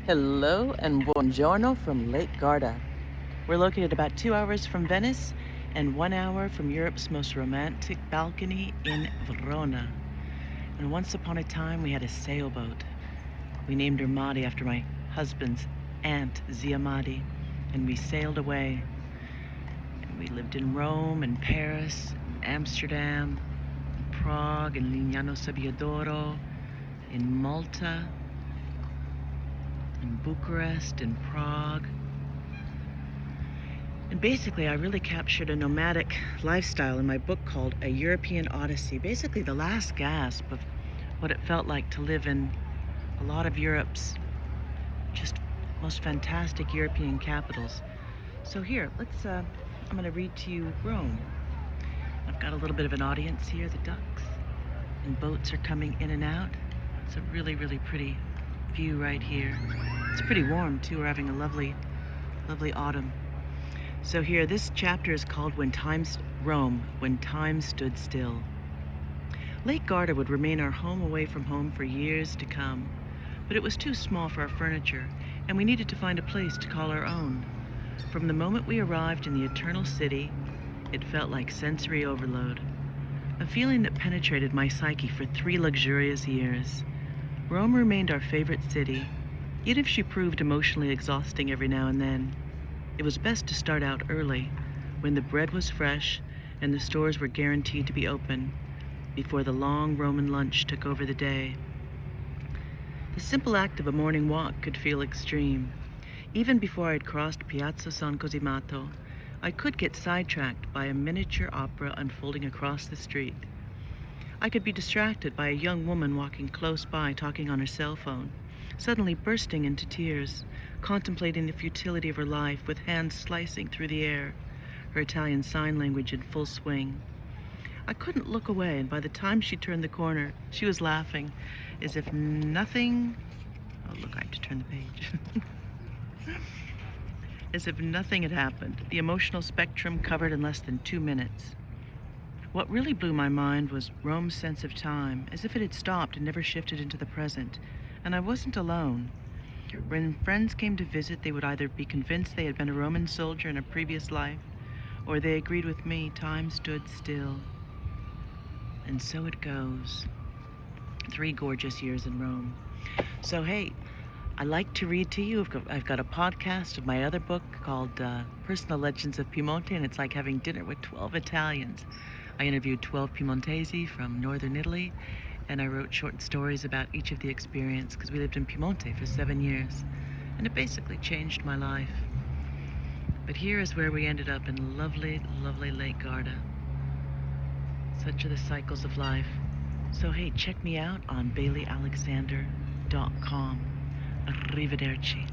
Hello and buongiorno from Lake Garda. We're located about 2 hours from Venice and 1 hour from Europe's most romantic balcony in Verona. And once upon a time, we had a sailboat. We named her Madi after my husband's aunt, Zia Madi, and we sailed away. And we lived in Rome and Paris, Amsterdam, Prague, and Lignano Sabbiadoro, in Malta, in Bucharest, in Prague. And basically, I really captured a nomadic lifestyle in my book called A European Odyssey. Basically, the last gasp of what it felt like to live in a lot of Europe's just most fantastic European capitals. So here, I'm going to read to you Rome. I've got a little bit of an audience here, the ducks and boats are coming in and out. It's a really, really pretty view right here. It's pretty warm too. We're having a lovely autumn. So here, this chapter is called Rome, When Time Stood Still. Lake Garda would remain our home away from home for years to come, but it was too small for our furniture, and we needed to find a place to call our own. From the moment we arrived in the eternal city, it felt like sensory overload, a feeling that penetrated my psyche for 3 luxurious years. Rome remained our favorite city, even if she proved emotionally exhausting every now and then. It was best to start out early, when the bread was fresh and the stores were guaranteed to be open, before the long Roman lunch took over the day. The simple act of a morning walk could feel extreme. Even before I'd crossed Piazza San Cosimato, I could get sidetracked by a miniature opera unfolding across the street. I could be distracted by a young woman walking close by, talking on her cell phone, suddenly bursting into tears, contemplating the futility of her life with hands slicing through the air, her Italian sign language in full swing. I couldn't look away, and by the time she turned the corner, she was laughing as if nothing... Oh, look, I have to turn the page. As if nothing had happened. The emotional spectrum covered in less than 2 minutes. What really blew my mind was Rome's sense of time, as if it had stopped and never shifted into the present. And I wasn't alone. When friends came to visit, they would either be convinced they had been a Roman soldier in a previous life, or they agreed with me, time stood still. And so it goes. 3 gorgeous years in Rome. So hey, I like to read to you. I've got a podcast of my other book called Personal Legends of Piemonte, and it's like having dinner with 12 Italians. I interviewed 12 Piemontesi from northern Italy, and I wrote short stories about each of the experience, because we lived in Piemonte for 7 years, and it basically changed my life. But here is where we ended up, in lovely, lovely Lake Garda. Such are the cycles of life. So hey, check me out on baileyalexander.com. Arrivederci.